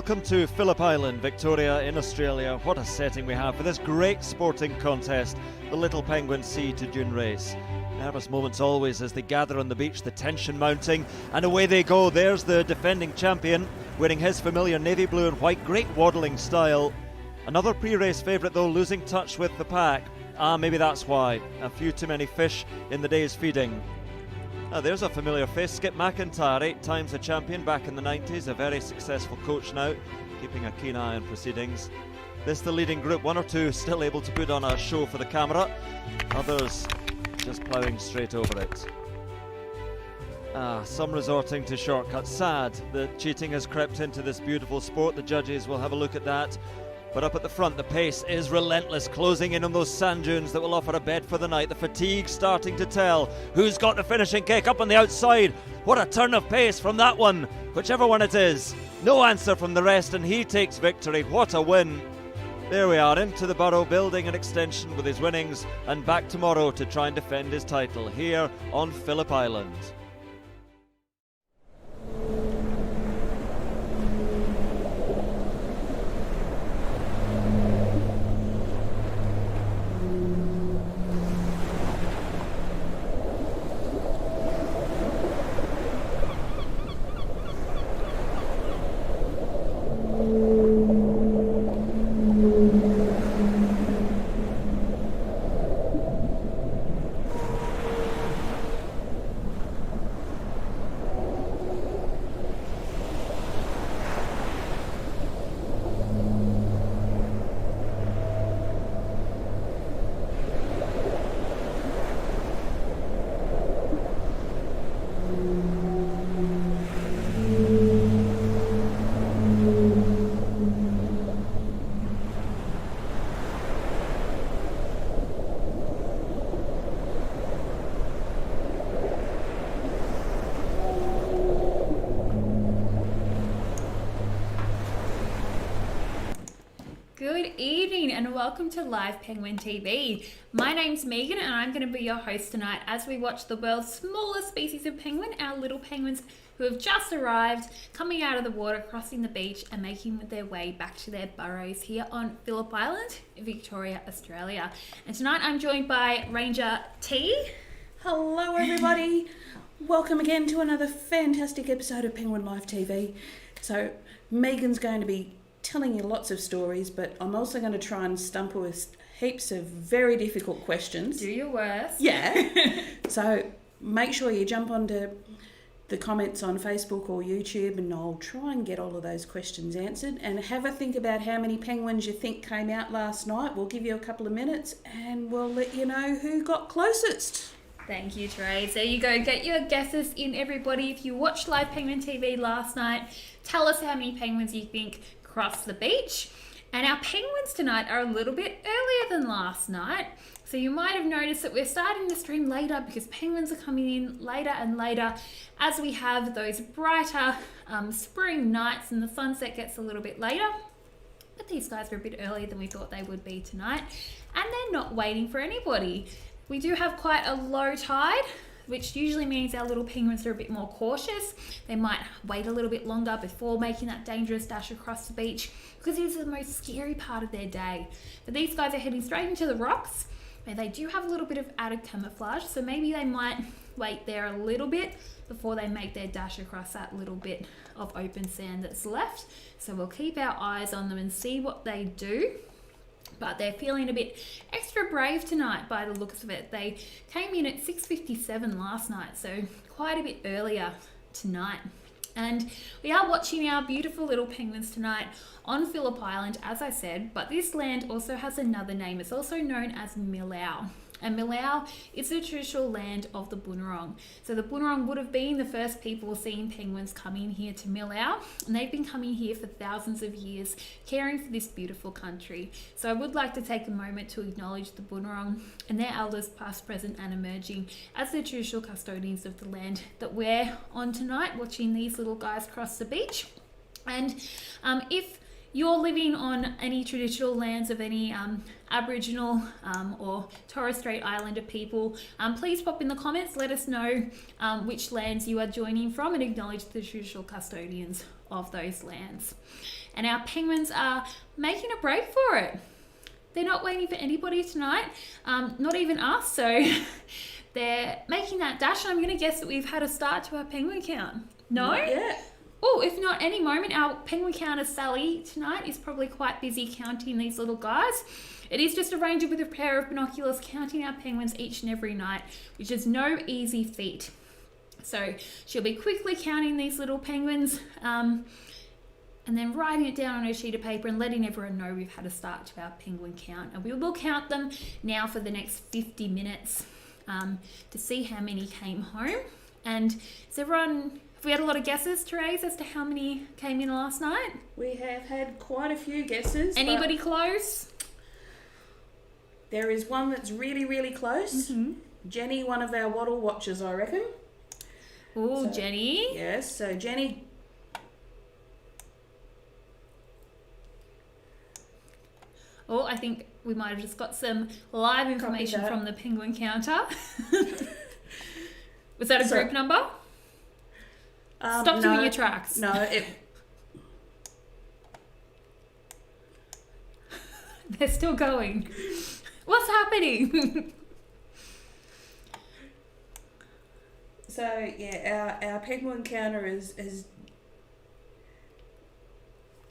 Welcome to Phillip Island, Victoria in Australia. What a setting we have for this great sporting contest, the Little Penguin Sea to Dune race. Nervous moments always as they gather on the beach, the tension mounting, and away they go. There's the defending champion, wearing his familiar navy blue and white, great waddling style. Another pre-race favourite though, losing touch with the pack. Maybe that's why. A few too many fish in the day's feeding. There's a familiar face, Skip McIntyre, 8 times a champion back in the 90s, a very successful coach now, keeping a keen eye on proceedings. This the leading group, 1 or 2 still able to put on a show for the camera, others just ploughing straight over it. Some resorting to shortcuts. Sad that cheating has crept into this beautiful sport. The judges will have a look at that. But up at the front, the pace is relentless, closing in on those sand dunes that will offer a bed for the night. The fatigue starting to tell. Who's got the finishing kick up on the outside? What a turn of pace from that one, whichever one it is. No answer from the rest, and he takes victory. What a win. There we are, into the Burrow, building an extension with his winnings, and back tomorrow to try and defend his title here on Phillip Island. Good evening and welcome to Live Penguin TV. My name's Megan and I'm going to be your host tonight as we watch the world's smallest species of penguin, our little penguins who have just arrived, coming out of the water, crossing the beach and making their way back to their burrows here on Phillip Island, Victoria, Australia. And tonight I'm joined by Ranger T. Hello everybody. Welcome again to another fantastic episode of Penguin Live TV. So Megan's going to be telling you lots of stories, but I'm also going to try and stump her with heaps of very difficult questions. Do your worst. Yeah. So make sure you jump onto the comments on Facebook or YouTube and I'll try and get all of those questions answered, and have a think about how many penguins you think came out last night. We'll give you a couple of minutes and we'll let you know who got closest. Thank you, Trace. There you go. Get your guesses in, everybody. If you watched Live Penguin TV last night, tell us how many penguins you think crossed the beach. And our penguins tonight are a little bit earlier than last night. So you might have noticed that we're starting the stream later because penguins are coming in later and later as we have those brighter spring nights and the sunset gets a little bit later. But these guys are a bit earlier than we thought they would be tonight. And they're not waiting for anybody. We do have quite a low tide, which usually means our little penguins are a bit more cautious. They might wait a little bit longer before making that dangerous dash across the beach because it is the most scary part of their day. But these guys are heading straight into the rocks, and they do have a little bit of added camouflage, so maybe they might wait there a little bit before they make their dash across that little bit of open sand that's left. So we'll keep our eyes on them and see what they do. But they're feeling a bit extra brave tonight by the looks of it. They came in at 6:57 last night, so quite a bit earlier tonight. And we are watching our beautiful little penguins tonight on Phillip Island, as I said, but this land also has another name. It's also known as Milau. And Milau is the traditional land of the Bunurong. So the Bunurong would have been the first people seeing penguins coming here to Milau, and they've been coming here for thousands of years, caring for this beautiful country. So I would like to take a moment to acknowledge the Bunurong and their elders past, present and emerging as the traditional custodians of the land that we're on tonight, watching these little guys cross the beach. And if you're living on any traditional lands of any Aboriginal or Torres Strait Islander people, please pop in the comments. Let us know which lands you are joining from and acknowledge the traditional custodians of those lands. And our penguins are making a break for it. They're not waiting for anybody tonight, not even us. So they're making that dash. And I'm going to guess that we've had a start to our penguin count. No? Not yet. Oh, if not any moment, our penguin counter Sally tonight is probably quite busy counting these little guys. It is just a ranger with a pair of binoculars counting our penguins each and every night, which is no easy feat. So she'll be quickly counting these little penguins and then writing it down on her sheet of paper and letting everyone know we've had a start to our penguin count. And we will count them now for the next 50 minutes to see how many came home. And is everyone... We had a lot of guesses, Therese, as to how many came in last night. We have had quite a few guesses. Anybody close? There is one that's really, really close. Mm-hmm. Jenny, one of our wattle watchers, I reckon. Oh, So, Jenny. Yes, so Jenny. Oh, I think we might have just got some live information that. from the penguin counter. Was that a group number? Stop doing your tracks. No, They're still going. What's happening? So yeah, our penguin counter is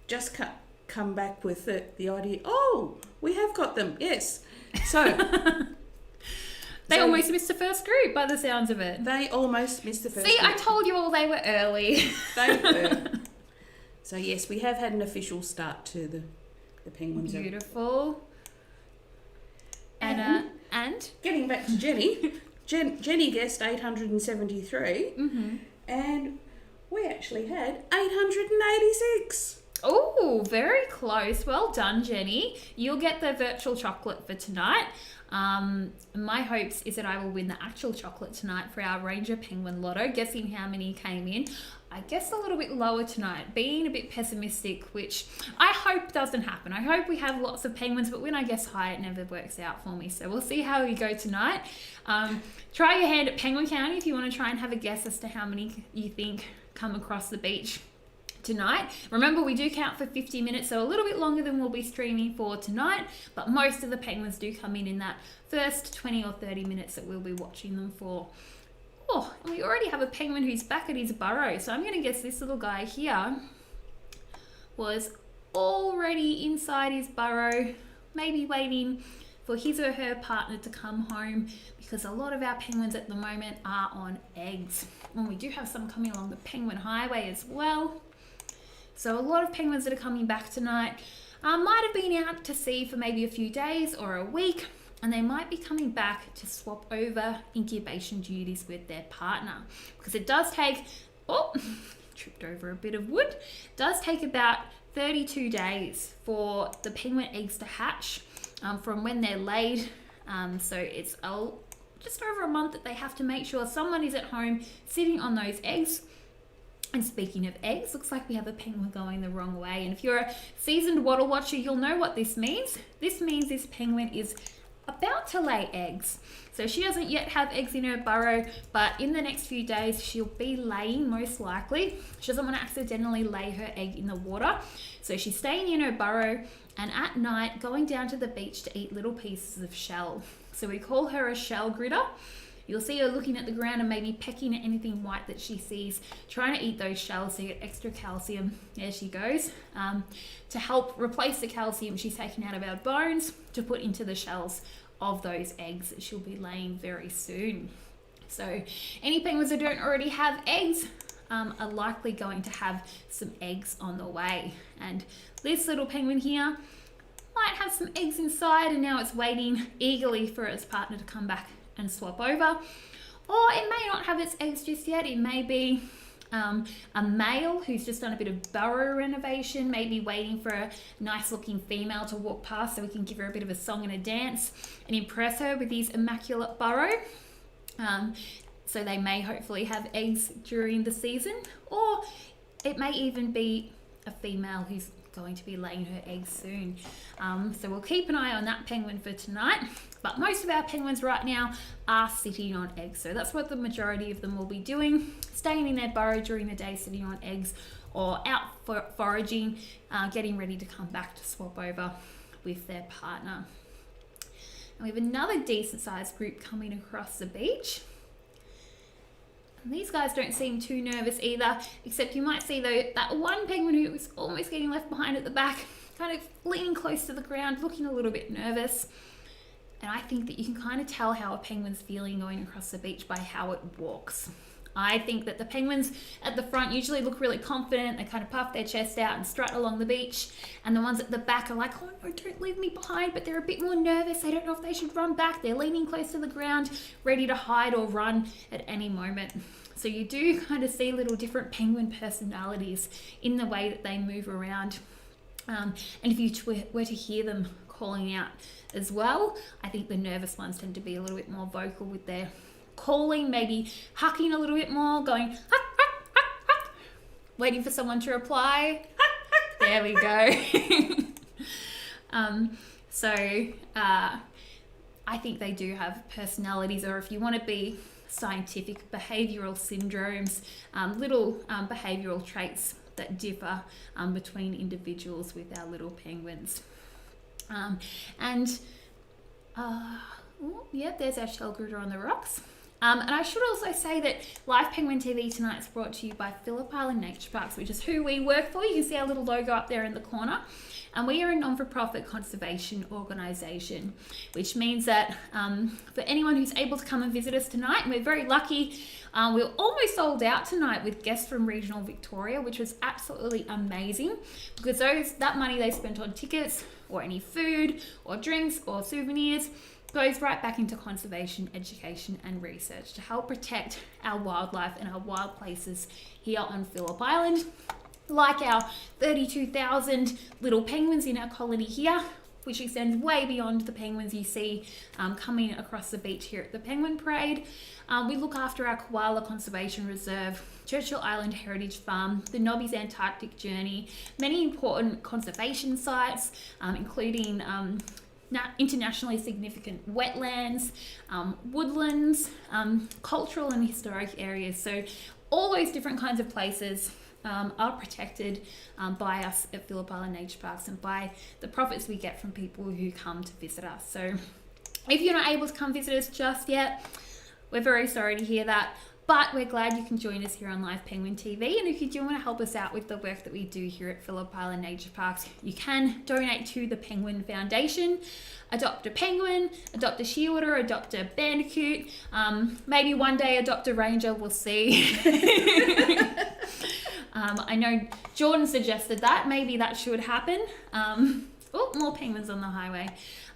just come back with the idea. Oh, we have got them. Yes. So They almost missed the first group by the sounds of it. they almost missed the first. See, I group. told you all they were early. They were. So yes, we have had an official start to the penguins. Beautiful. And Getting back to Jenny, Jenny guessed 873, and we actually had 886. oh, very close. Well done, Jenny. You'll get the virtual chocolate for tonight. My hopes is that I will win the actual chocolate tonight for our Ranger Penguin Lotto. Guessing how many came in. I guess a little bit lower tonight, being a bit pessimistic, which I hope doesn't happen. I hope we have lots of penguins, but when I guess high, it never works out for me. So we'll see how we go tonight. Try your hand at penguin counting if you want to try and have a guess as to how many you think come across the beach tonight. Remember, we do count for 50 minutes, so a little bit longer than we'll be streaming for tonight, but most of the penguins do come in that first 20 or 30 minutes that we'll be watching them for. Oh, and we already have a penguin who's back at his burrow, so I'm going to guess this little guy here was already inside his burrow, maybe waiting for his or her partner to come home, because a lot of our penguins at the moment are on eggs. And we do have some coming along the Penguin Highway as well. So a lot of penguins that are coming back tonight might have been out to sea for maybe a few days or a week, and they might be coming back to swap over incubation duties with their partner, because it does take, tripped over a bit of wood, it does take about 32 days for the penguin eggs to hatch from when they're laid. So it's just over a month that they have to make sure someone is at home sitting on those eggs. And speaking of eggs, looks like we have a penguin going the wrong way. And if you're a seasoned wattle watcher, you'll know what this means. This means this penguin is about to lay eggs. So she doesn't yet have eggs in her burrow, but in the next few days, she'll be laying most likely. She doesn't want to accidentally lay her egg in the water. So she's staying in her burrow and at night going down to the beach to eat little pieces of shell. So we call her a shell gritter. You'll see her looking at the ground and maybe pecking at anything white that she sees, trying to eat those shells to get extra calcium. There she goes. To help replace the calcium she's taken out of our bones to put into the shells of those eggs that she'll be laying very soon. So any penguins that don't already have eggs are likely going to have some eggs on the way. And this little penguin here might have some eggs inside, and now it's waiting eagerly for its partner to come back and swap over. Or it may not have its eggs just yet. It may be a male who's just done a bit of burrow renovation, maybe waiting for a nice looking female to walk past so we can give her a bit of a song and a dance and impress her with his immaculate burrow. So they may hopefully have eggs during the season, or it may even be a female who's going to be laying her eggs soon. So we'll keep an eye on that penguin for tonight. But most of our penguins right now are sitting on eggs. So that's what the majority of them will be doing, staying in their burrow during the day, sitting on eggs, or out foraging, getting ready to come back to swap over with their partner. And we have another decent sized group coming across the beach. And these guys don't seem too nervous either, except you might see though that one penguin who was almost getting left behind at the back, kind of leaning close to the ground, looking a little bit nervous. And I think that you can kind of tell how a penguin's feeling going across the beach by how it walks. I think that the penguins at the front usually look really confident. They kind of puff their chest out and strut along the beach. And the ones at the back are like, oh no, don't leave me behind. But they're a bit more nervous. They don't know if they should run back. They're leaning close to the ground, ready to hide or run at any moment. So you do kind of see little different penguin personalities in the way that they move around. And if you were to hear them calling out as well, I think the nervous ones tend to be a little bit more vocal with their calling, maybe hucking a little bit more, going huck, huck, huck, huck, waiting for someone to reply. There we go. I think they do have personalities, or if you want to be scientific, behavioural syndromes, little behavioural traits that differ between individuals with our little penguins. There's our shellgooder on the rocks. And I should also say that Live Penguin TV tonight is brought to you by Phillip Island Nature Parks, which is who we work for. You can see our little logo up there in the corner. And we are a non-for-profit conservation organisation, which means that for anyone who's able to come and visit us tonight, and we're very lucky, we're almost sold out tonight with guests from regional Victoria, which was absolutely amazing, because that money they spent on tickets or any food or drinks or souvenirs goes right back into conservation, education and research to help protect our wildlife and our wild places here on Phillip Island, like our 32,000 little penguins in our colony here, which extends way beyond the penguins you see coming across the beach here at the Penguin Parade. We look after our Koala Conservation Reserve, Churchill Island Heritage Farm, the Nobby's Antarctic Journey, many important conservation sites, including internationally significant wetlands, woodlands, cultural and historic areas. So all those different kinds of places are protected by us at Phillip Island Nature Parks and by the profits we get from people who come to visit us. So if you're not able to come visit us just yet, we're very sorry to hear that. But we're glad you can join us here on Live Penguin TV. And if you do want to help us out with the work that we do here at Phillip Island Nature Parks, you can donate to the Penguin Foundation. Adopt a penguin, adopt a shearwater, adopt a bandicoot. Maybe one day adopt a ranger, we'll see. I know Jordan suggested that. Maybe that should happen. More penguins on the highway.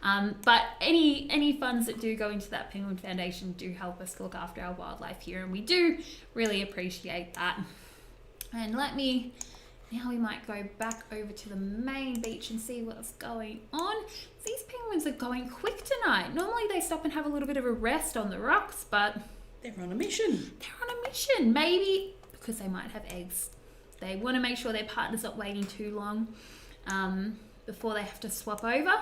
But any funds that do go into that Penguin Foundation do help us look after our wildlife here, and we do really appreciate that. And now we might go back over to the main beach and see what's going on. These penguins are going quick tonight. Normally they stop and have a little bit of a rest on the rocks, but they're on a mission. Maybe because they might have eggs. They want to make sure their partner's not waiting too long before they have to swap over.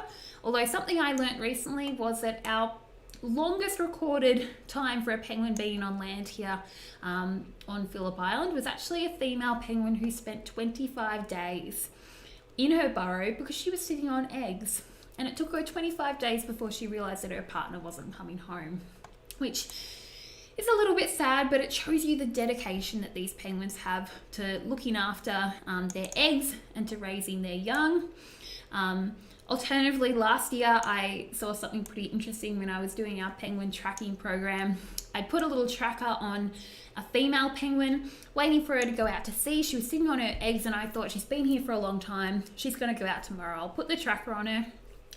Although something I learnt recently was that our longest recorded time for a penguin being on land here on Phillip Island was actually a female penguin who spent 25 days in her burrow because she was sitting on eggs. And it took her 25 days before she realised that her partner wasn't coming home, which is a little bit sad, but it shows you the dedication that these penguins have to looking after their eggs and to raising their young. Alternatively, last year I saw something pretty interesting when I was doing our penguin tracking program. I put a little tracker on a female penguin, waiting for her to go out to sea. She was sitting on her eggs and I thought, she's been here for a long time. She's going to go out tomorrow. I'll put the tracker on her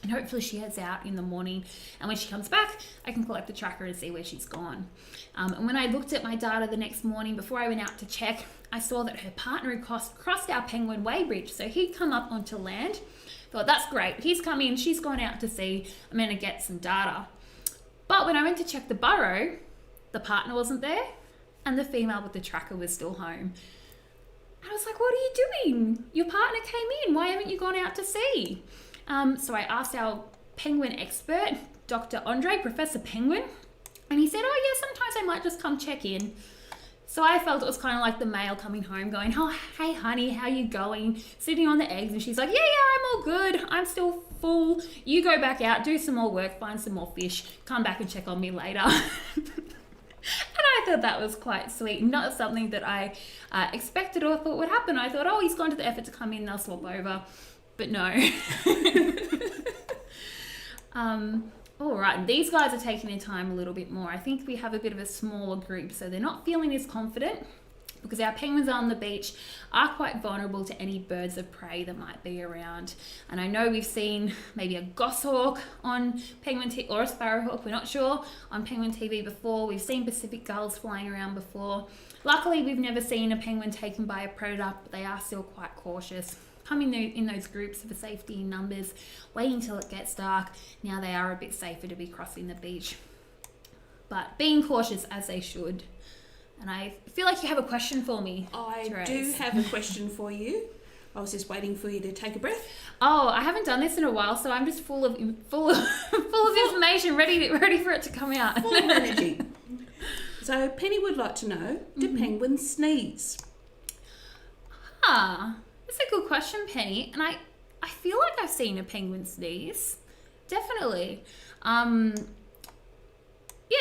and hopefully she heads out in the morning. And when she comes back, I can collect the tracker and see where she's gone. And when I looked at my data the next morning, before I went out to check, I saw that her partner had crossed our penguin weighbridge. So he'd come up onto land. Thought, that's great. He's come in, she's gone out to sea. I'm going to get some data. But when I went to check the burrow, the partner wasn't there and the female with the tracker was still home. I was like, what are you doing? Your partner came in. Why haven't you gone out to sea? So I asked our penguin expert, Dr. Andre, Professor Penguin, and he said, oh yeah, sometimes I might just come check in. So I felt it was kind of like the male coming home going, oh, hey honey, how you going? Sitting on the eggs. And she's like, yeah, I'm all good. I'm still full. You go back out, do some more work, find some more fish, come back and check on me later. And I thought that was quite sweet. Not something that I expected or thought would happen. I thought, oh, he's gone to the effort to come in, they'll swap over. But no. All right, these guys are taking their time a little bit more. I think we have a bit of a smaller group, so they're not feeling as confident because our penguins on the beach are quite vulnerable to any birds of prey that might be around. And I know we've seen maybe a goshawk on Penguin TV or a sparrowhawk, we're not sure, on Penguin TV before. We've seen Pacific gulls flying around before. Luckily, we've never seen a penguin taken by a predator, but they are still quite cautious. Coming in those groups for safety in numbers, waiting till it gets dark. Now they are a bit safer to be crossing the beach. But being cautious as they should. And I feel like you have a question for me, I Therese. do have a question for you. I was just waiting for you to take a breath. Oh, I haven't done this in a while, so I'm just full of information, ready for it to come out. Full of energy. So Penny would like to know, do penguins sneeze? That's a good question, Penny. And I feel like I've seen a penguin sneeze. Definitely. Yeah,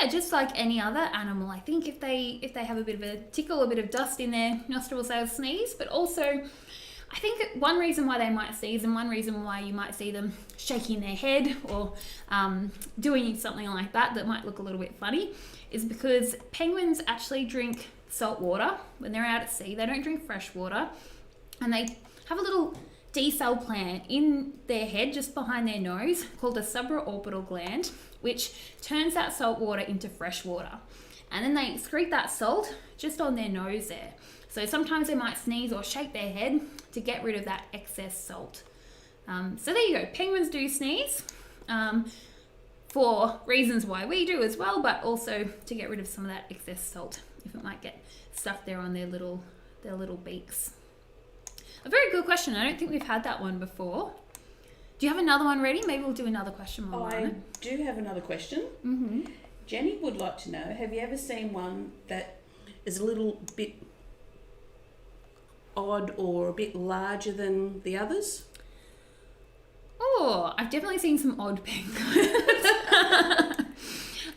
just like any other animal. I think if they have a bit of a tickle, a bit of dust in their nostrils, they'll sneeze. But also, I think one reason why they might sneeze and one reason why you might see them shaking their head or doing something like that might look a little bit funny is because penguins actually drink salt water when they're out at sea. They don't drink fresh water. And they have a little decel plant in their head just behind their nose called a supraorbital gland, which turns that salt water into fresh water. And then they excrete that salt just on their nose there. So sometimes they might sneeze or shake their head to get rid of that excess salt. So there you go. Penguins do sneeze for reasons why we do as well, but also to get rid of some of that excess salt if it might get stuck there on their little beaks. A very good question. I don't think we've had that one before. Do you have another one ready? Maybe we'll do another question while we're on I it. do have another question. Mm-hmm. Jenny would like to know, have you ever seen one that is a little bit odd or a bit larger than the others? Oh, I've definitely seen some odd penguins.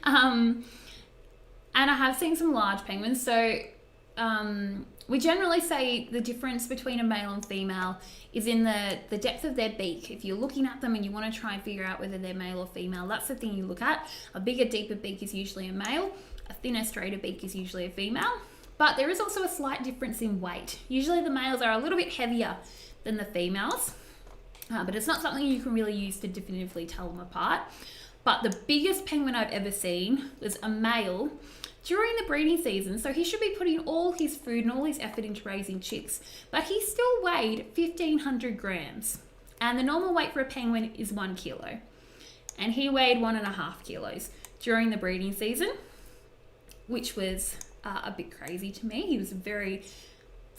And I have seen some large penguins. So we generally say the difference between a male and female is in the depth of their beak. If you're looking at them and you want to try and figure out whether they're male or female, that's the thing you look at. A bigger, deeper beak is usually a male. A thinner, straighter beak is usually a female. But there is also a slight difference in weight. Usually the males are a little bit heavier than the females, but it's not something you can really use to definitively tell them apart. But the biggest penguin I've ever seen was a male during the breeding season, so he should be putting all his food and all his effort into raising chicks, but he still weighed 1,500 grams, and the normal weight for a penguin is 1 kilo, and he weighed 1.5 kilos during the breeding season, which was a bit crazy to me. He was very,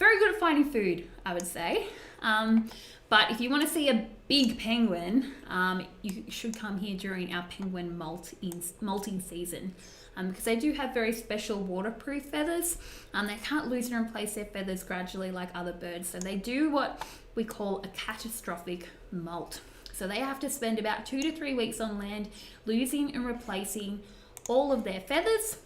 very good at finding food, I would say. But if you want to see a big penguin, you should come here during our penguin molting season. Because they do have very special waterproof feathers. They can't lose and replace their feathers gradually like other birds. So they do what we call a catastrophic molt. So they have to spend about 2 to 3 weeks on land losing and replacing all of their feathers.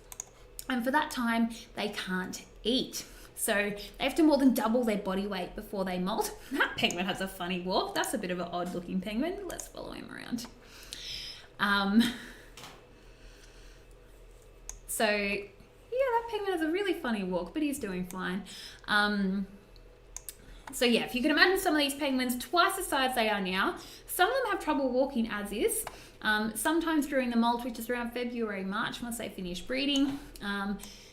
And for that time, they can't eat. So they have to more than double their body weight before they molt. That penguin has a funny walk. That's a bit of an odd looking penguin. Let's follow him around. So, yeah, that penguin has a really funny walk, but he's doing fine. So, yeah, if you can imagine some of these penguins, twice the size they are now. Some of them have trouble walking as is. Sometimes during the molt, which is around February, March, once they finish breeding.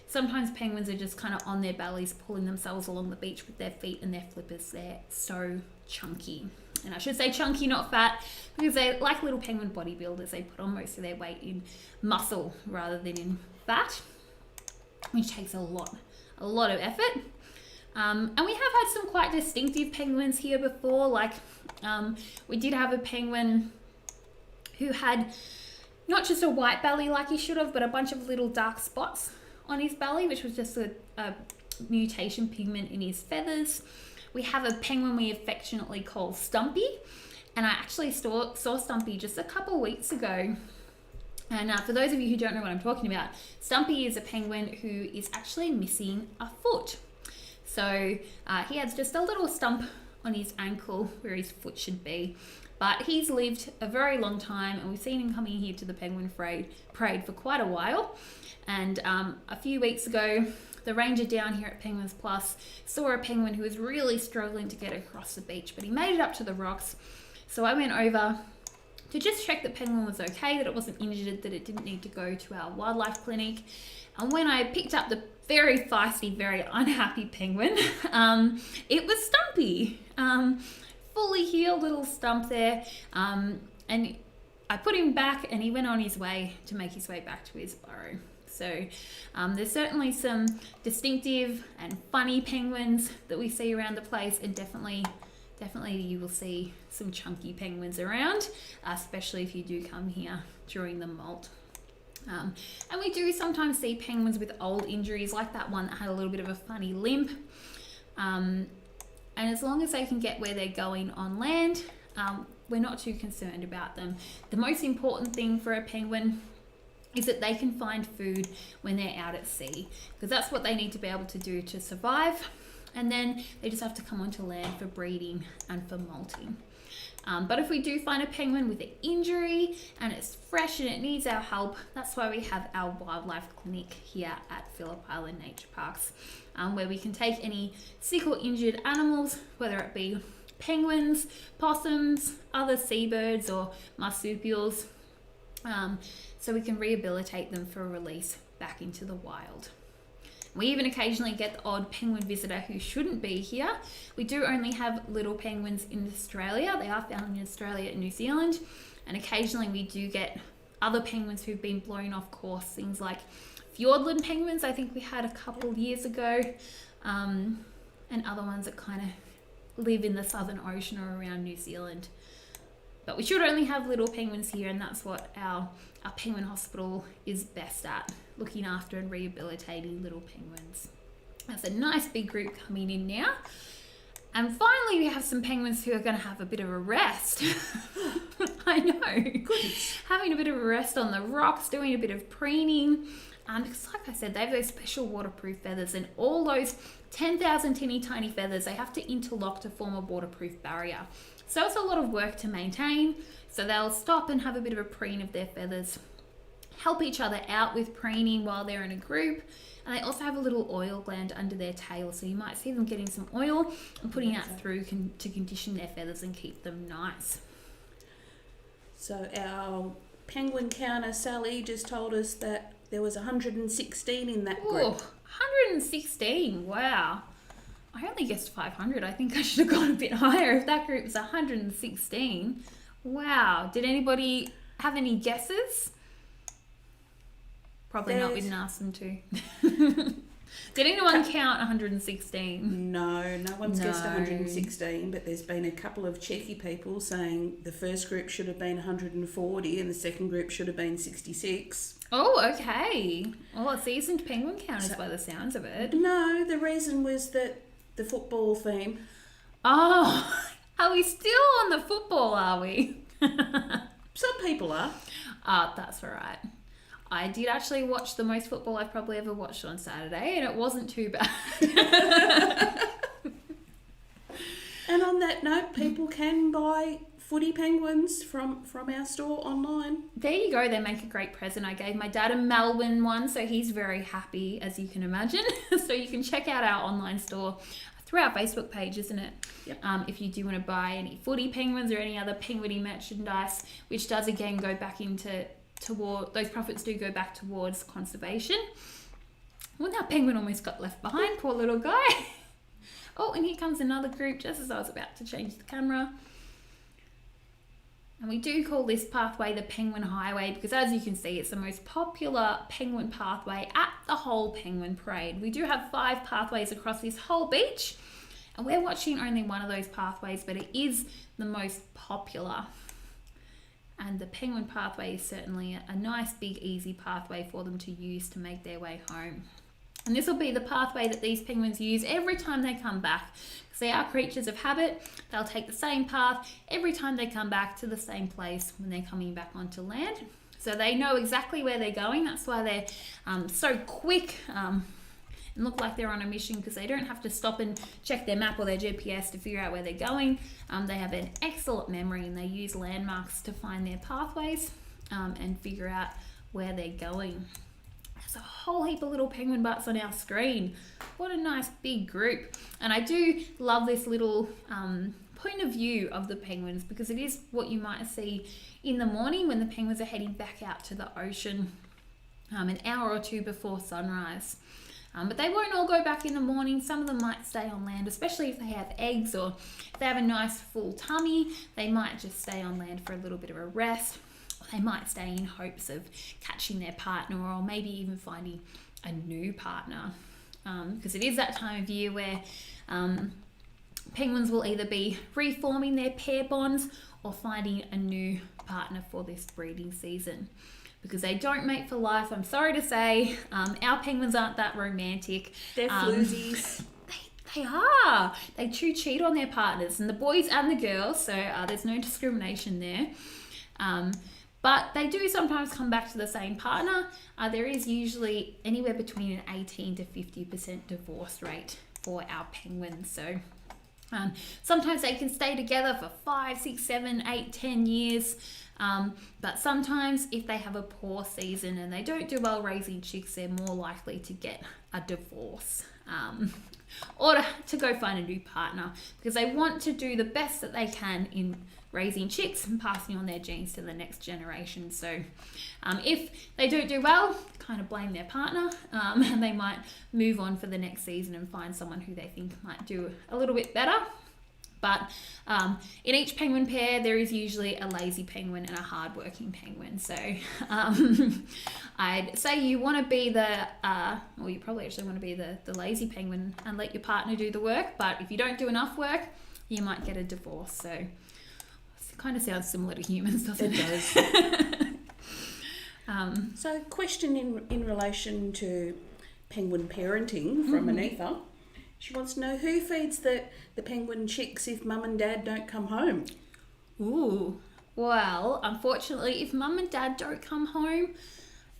Sometimes penguins are just kind of on their bellies, pulling themselves along the beach with their feet and their flippers. They're so chunky. And I should say chunky, not fat, because they're like little penguin bodybuilders. They put on most of their weight in muscle rather than in fat, which takes a lot of effort. And we have had some quite distinctive penguins here before. Like we did have a penguin who had not just a white belly like he should have, but a bunch of little dark spots on his belly, which was just a mutation pigment in his feathers. We have a penguin we affectionately call Stumpy, and I actually saw Stumpy just a couple weeks ago. And for those of you who don't know what I'm talking about, Stumpy is a penguin who is actually missing a foot. So he has just a little stump on his ankle where his foot should be. But he's lived a very long time, and we've seen him coming here to the Penguin Parade for quite a while. And a few weeks ago, the ranger down here at Penguins Plus saw a penguin who was really struggling to get across the beach, but he made it up to the rocks. So I went over to just check the penguin was okay, that it wasn't injured, that it didn't need to go to our wildlife clinic. And when I picked up the very feisty, very unhappy penguin, it was Stumpy. Fully healed little stump there. And I put him back, and he went on his way to make his way back to his burrow. So there's certainly some distinctive and funny penguins that we see around the place, and definitely you will see some chunky penguins around, especially if you do come here during the molt. And we do sometimes see penguins with old injuries, like that one that had a little bit of a funny limp. And as long as they can get where they're going on land, we're not too concerned about them. The most important thing for a penguin is that they can find food when they're out at sea, because that's what they need to be able to do to survive. And then they just have to come onto land for breeding and for molting. But if we do find a penguin with an injury and it's fresh and it needs our help, that's why we have our wildlife clinic here at Phillip Island Nature Parks, where we can take any sick or injured animals, whether it be penguins, possums, other seabirds or marsupials, so we can rehabilitate them for release back into the wild. We even occasionally get the odd penguin visitor who shouldn't be here. We do only have little penguins in Australia. They are found in Australia and New Zealand. And occasionally we do get other penguins who've been blown off course, things like Fiordland penguins, I think we had a couple years ago, and other ones that kind of live in the Southern Ocean or around New Zealand. But we should only have little penguins here, and that's what our penguin hospital is best at, looking after and rehabilitating little penguins. That's a nice big group coming in now. And finally, we have some penguins who are going to have a bit of a rest. I know. Goodness. Having a bit of a rest on the rocks, doing a bit of preening. Because like I said, they have those special waterproof feathers, and all those 10,000 teeny tiny feathers, they have to interlock to form a waterproof barrier. So it's a lot of work to maintain. So they'll stop and have a bit of a preen of their feathers, help each other out with preening while they're in a group. And they also have a little oil gland under their tail, so you might see them getting some oil and putting that through to condition their feathers and keep them nice. So our penguin counter, Sally, just told us that there was 116 in that group. Oh, 116, wow. I only guessed 500. I think I should have gone a bit higher if that group was 116. Wow. Did anybody have any guesses? Probably not, we didn't ask them to. Did anyone count 116? No one's guessed 116, but there's been a couple of cheeky people saying the first group should have been 140 and the second group should have been 66. Oh, okay. Oh, a seasoned penguin counters by the sounds of it. No, the reason was that the football theme. Oh, are we still on the football, are we? Some people are. That's all right. I did actually watch the most football I've probably ever watched on Saturday, and it wasn't too bad. And on that note, people can buy footy penguins from our store online. There you go. They make a great present. I gave my dad a Melbourne one, so he's very happy, as you can imagine. So you can check out our online store through our Facebook page, isn't it? Yep. If you do want to buy any footy penguins or any other penguiny merchandise, which does again go back toward those profits do go back towards conservation. Well, that penguin almost got left behind, poor little guy. Oh, and here comes another group just as I was about to change the camera. And we do call this pathway the Penguin Highway because, as you can see, it's the most popular penguin pathway at the whole penguin parade. We do have 5 pathways across this whole beach, and we're watching only one of those pathways, but it is the most popular. And the penguin pathway is certainly a nice, big, easy pathway for them to use to make their way home. And this will be the pathway that these penguins use every time they come back. Because they are creatures of habit, they'll take the same path every time they come back to the same place when they're coming back onto land. So they know exactly where they're going. That's why they're so quick and look like they're on a mission, because they don't have to stop and check their map or their GPS to figure out where they're going. They have an excellent memory, and they use landmarks to find their pathways and figure out where they're going. There's a whole heap of little penguin butts on our screen. What a nice big group. And I do love this little point of view of the penguins, because it is what you might see in the morning when the penguins are heading back out to the ocean an hour or two before sunrise. But they won't all go back in the morning. Some of them might stay on land, especially if they have eggs or if they have a nice full tummy. They might just stay on land for a little bit of a rest. Or they might stay in hopes of catching their partner, or maybe even finding a new partner. Because it is that time of year where penguins will either be reforming their pair bonds or finding a new partner for this breeding season. Because they don't mate for life, I'm sorry to say. Our penguins aren't that romantic. They're floozies. They are. They cheat on their partners, and the boys and the girls, so there's no discrimination there. But they do sometimes come back to the same partner. There is usually anywhere between an 18 to 50% divorce rate for our penguins. So sometimes they can stay together for 5, 6, 7, 8, 10 years. But sometimes if they have a poor season and they don't do well raising chicks, they're more likely to get a divorce or to go find a new partner, because they want to do the best that they can in raising chicks and passing on their genes to the next generation. So if they don't do well, kind of blame their partner, and they might move on for the next season and find someone who they think might do a little bit better. But in each penguin pair, there is usually a lazy penguin and a hardworking penguin. So I'd say you want to be well, you probably actually want to be the lazy penguin and let your partner do the work. But if you don't do enough work, you might get a divorce. So it kind of sounds similar to humans, doesn't it? It does. So question in relation to penguin parenting from Anita. She wants to know who feeds the penguin chicks if mum and dad don't come home. Ooh, well, unfortunately, if mum and dad don't come home,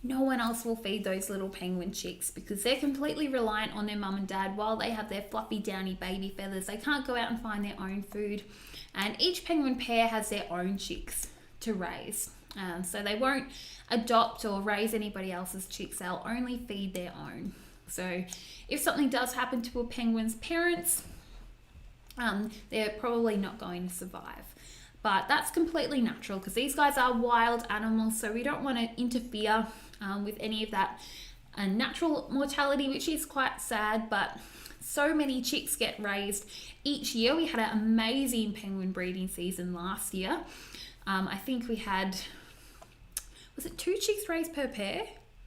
no one else will feed those little penguin chicks, because they're completely reliant on their mum and dad while they have their fluffy, downy baby feathers. They can't go out and find their own food. And each penguin pair has their own chicks to raise. So they won't adopt or raise anybody else's chicks. They'll only feed their own. So if something does happen to a penguin's parents, they're probably not going to survive. But that's completely natural, because these guys are wild animals, so we don't want to interfere with any of that natural mortality, which is quite sad. But so many chicks get raised each year. We had an amazing penguin breeding season last year. I think we had, was it 2 chicks raised per pair?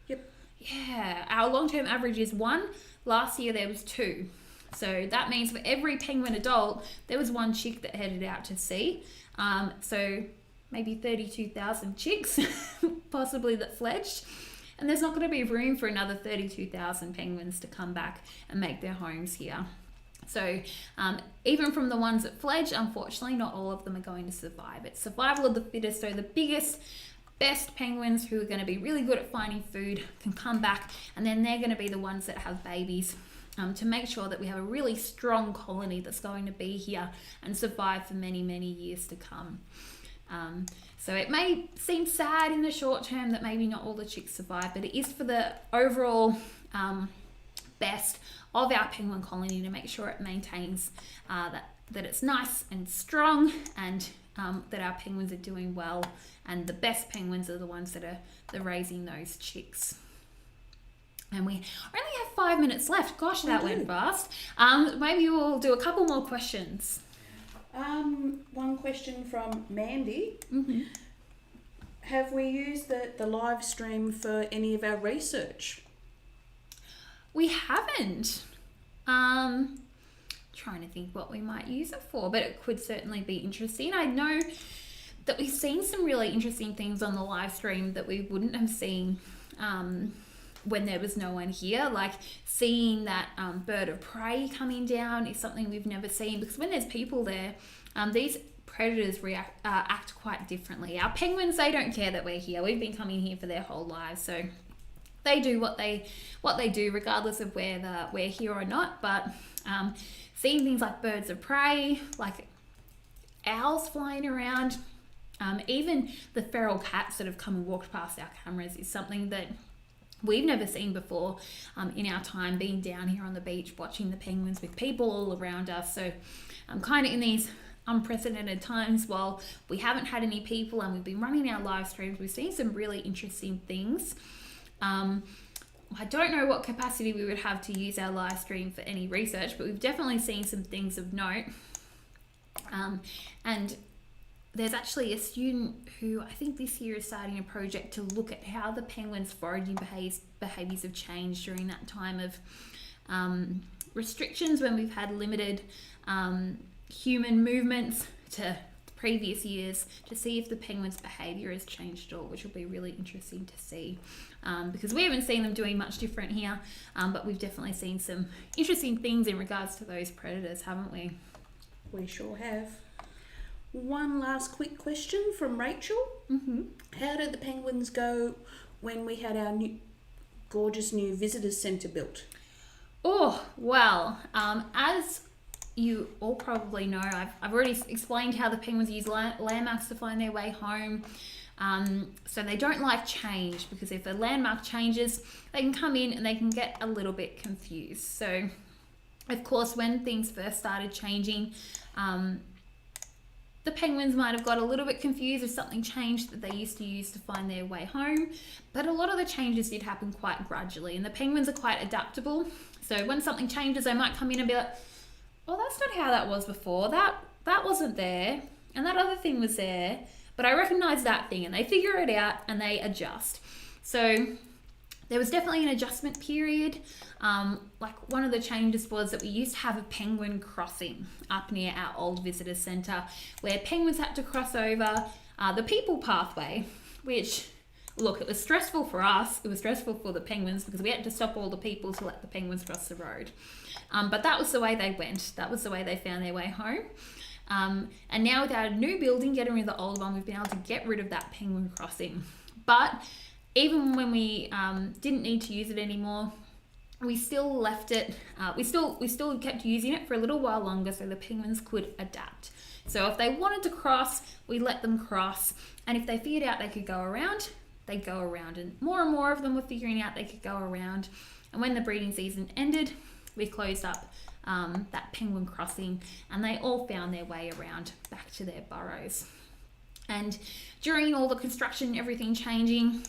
Yep. Yeah, our long-term average is 1. Last year there was 2. So that means for every penguin adult, there was 1 chick that headed out to sea. So maybe 32,000 chicks, possibly, that fledged. And there's not going to be room for another 32,000 penguins to come back and make their homes here. So even from the ones that fledge, unfortunately, not all of them are going to survive. It's survival of the fittest. So the biggest, best penguins who are going to be really good at finding food can come back, and then they're going to be the ones that have babies to make sure that we have a really strong colony that's going to be here and survive for many, many years to come. So it may seem sad in the short term that maybe not all the chicks survive, but it is for the overall best of our penguin colony to make sure it maintains that it's nice and strong, and that our penguins are doing well, and the best penguins are the ones that are raising those chicks. And we only have 5 minutes left. Gosh, that went fast. Maybe we'll do a couple more questions. One question from Mandy. Mm-hmm. Have we used the live stream for any of our research? We haven't. Trying to think what we might use it for, but it could certainly be interesting. I know that we've seen some really interesting things on the live stream that we wouldn't have seen when there was no one here. Like seeing that bird of prey coming down is something we've never seen, because when there's people there, these predators act quite differently. Our penguins, they don't care that we're here. We've been coming here for their whole lives, so they do what they do regardless of whether we're here or not. But seeing things like birds of prey, like owls flying around, even the feral cats that have come and walked past our cameras is something that we've never seen before in our time being down here on the beach watching the penguins with people all around us. So kind of in these unprecedented times, while we haven't had any people and we've been running our live streams, we've seen some really interesting things. I don't know what capacity we would have to use our live stream for any research, but we've definitely seen some things of note. And there's actually a student who I think this year is starting a project to look at how the penguins' foraging behaviours have changed during that time of restrictions, when we've had limited human movements to previous years, to see if the penguins' behaviour has changed at all, which will be really interesting to see, because we haven't seen them doing much different here, but we've definitely seen some interesting things in regards to those predators, haven't we? We sure have. One last quick question from Rachel. Mm-hmm. How did the penguins go when we had our gorgeous new visitors centre built? Oh, well, as you all probably know, I've already explained how the penguins use landmarks to find their way home. So they don't like change, because if a landmark changes, they can come in and they can get a little bit confused. So, of course, when things first started changing, the penguins might have got a little bit confused if something changed that they used to use to find their way home. But a lot of the changes did happen quite gradually, and the penguins are quite adaptable. So when something changes, they might come in and be like, "Oh, that's not how that was before. That wasn't there, and that other thing was there, but I recognize that thing," and they figure it out and they adjust. So there was definitely an adjustment period. Like one of the changes was that we used to have a penguin crossing up near our old visitor centre, where penguins had to cross over the people pathway, which, look, it was stressful for us. It was stressful for the penguins because we had to stop all the people to let the penguins cross the road. But that was the way they went. That was the way they found their way home. And now with our new building, getting rid of the old one, we've been able to get rid of that penguin crossing. But even when we didn't need to use it anymore, we still left it. We still kept using it for a little while longer so the penguins could adapt. So if they wanted to cross, we let them cross. And if they figured out they could go around, they'd go around. And more of them were figuring out they could go around. And when the breeding season ended, we closed up that penguin crossing, and they all found their way around back to their burrows. And during all the construction, everything changing,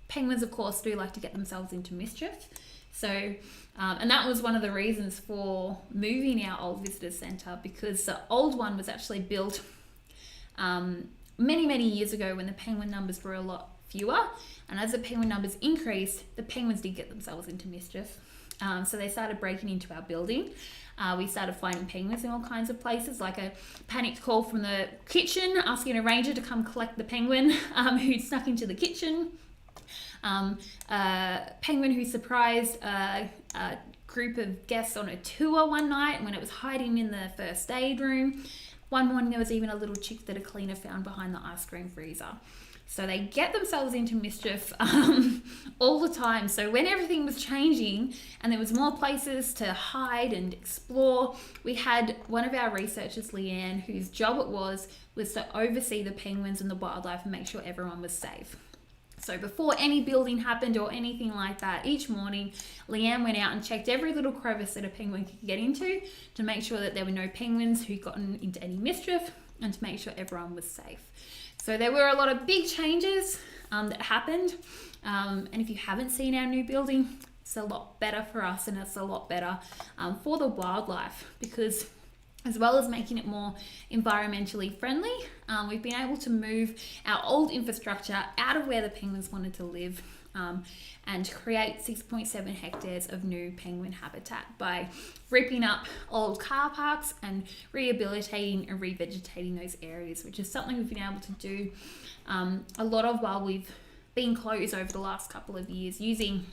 penguins, of course, do like to get themselves into mischief. So, and that was one of the reasons for moving our old visitor centre, because the old one was actually built many years ago when the penguin numbers were a lot fewer. And as the penguin numbers increased, the penguins did get themselves into mischief. So they started breaking into our building. We started finding penguins in all kinds of places, like a panicked call from the kitchen asking a ranger to come collect the penguin who'd snuck into the kitchen. A penguin who surprised a group of guests on a tour one night when it was hiding in the first aid room. One morning there was even a little chick that a cleaner found behind the ice cream freezer. So they get themselves into mischief all the time. So when everything was changing and there was more places to hide and explore, we had one of our researchers, Leanne, whose job it was to oversee the penguins and the wildlife and make sure everyone was safe. So before any building happened or anything like that, each morning Leanne went out and checked every little crevice that a penguin could get into to make sure that there were no penguins who'd gotten into any mischief and to make sure everyone was safe. So there were a lot of big changes that happened. And if you haven't seen our new building, it's a lot better for us and it's a lot better for the wildlife, because as well as making it more environmentally friendly. We've been able to move our old infrastructure out of where the penguins wanted to live and create 6.7 hectares of new penguin habitat by ripping up old car parks and rehabilitating and revegetating those areas, which is something we've been able to do a lot of while we've been closed over the last couple of years, using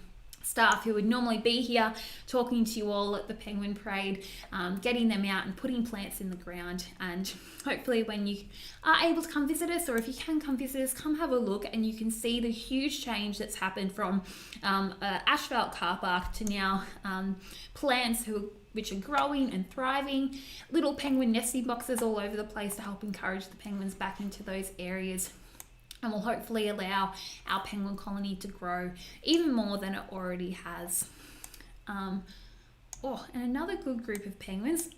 staff who would normally be here talking to you all at the penguin parade, getting them out and putting plants in the ground. And hopefully when you are able to come visit us, or if you can come visit us, come have a look and you can see the huge change that's happened from asphalt car park to now plants which are growing and thriving, little penguin nesting boxes all over the place to help encourage the penguins back into those areas, and will hopefully allow our penguin colony to grow even more than it already has. And another good group of penguins,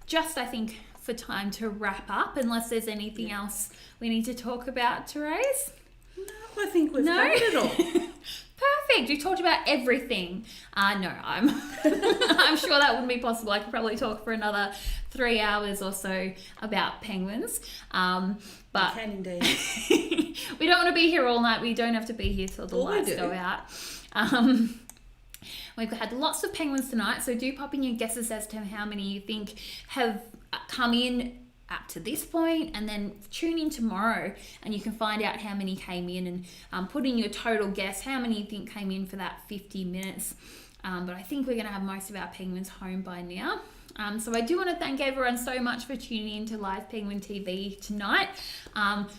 just I think for time to wrap up, unless there's anything else we need to talk about, Therese? No, I think we've covered it all. Perfect. We talked about everything. No, I'm I'm sure that wouldn't be possible. I could probably talk for another 3 hours or so about penguins. But You can indeed. we don't want to be here all night. We don't have to be here till the lights go out. We've had lots of penguins tonight, so do pop in your guesses as to how many you think have come in up to this point, and then tune in tomorrow and you can find out how many came in, and put in your total guess how many you think came in for that 50 minutes. But I think we're going to have most of our penguins home by now. So I do want to thank everyone so much for tuning in to Live Penguin TV tonight.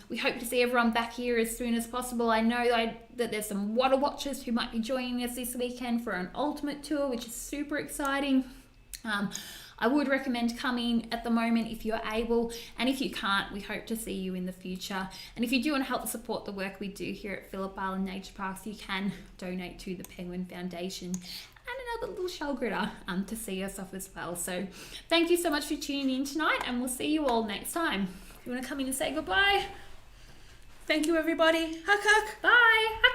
We hope to see everyone back here as soon as possible. I know that there's some water watchers who might be joining us this weekend for an ultimate tour, which is super exciting. I would recommend coming at the moment if you're able, and if you can't, we hope to see you in the future. And if you do want to help support the work we do here at Phillip Island Nature Parks, you can donate to the Penguin Foundation and another little shell critter to see us off as well. So thank you so much for tuning in tonight, and we'll see you all next time. If you want to come in and say goodbye. Thank you, everybody. Huck, huck. Bye.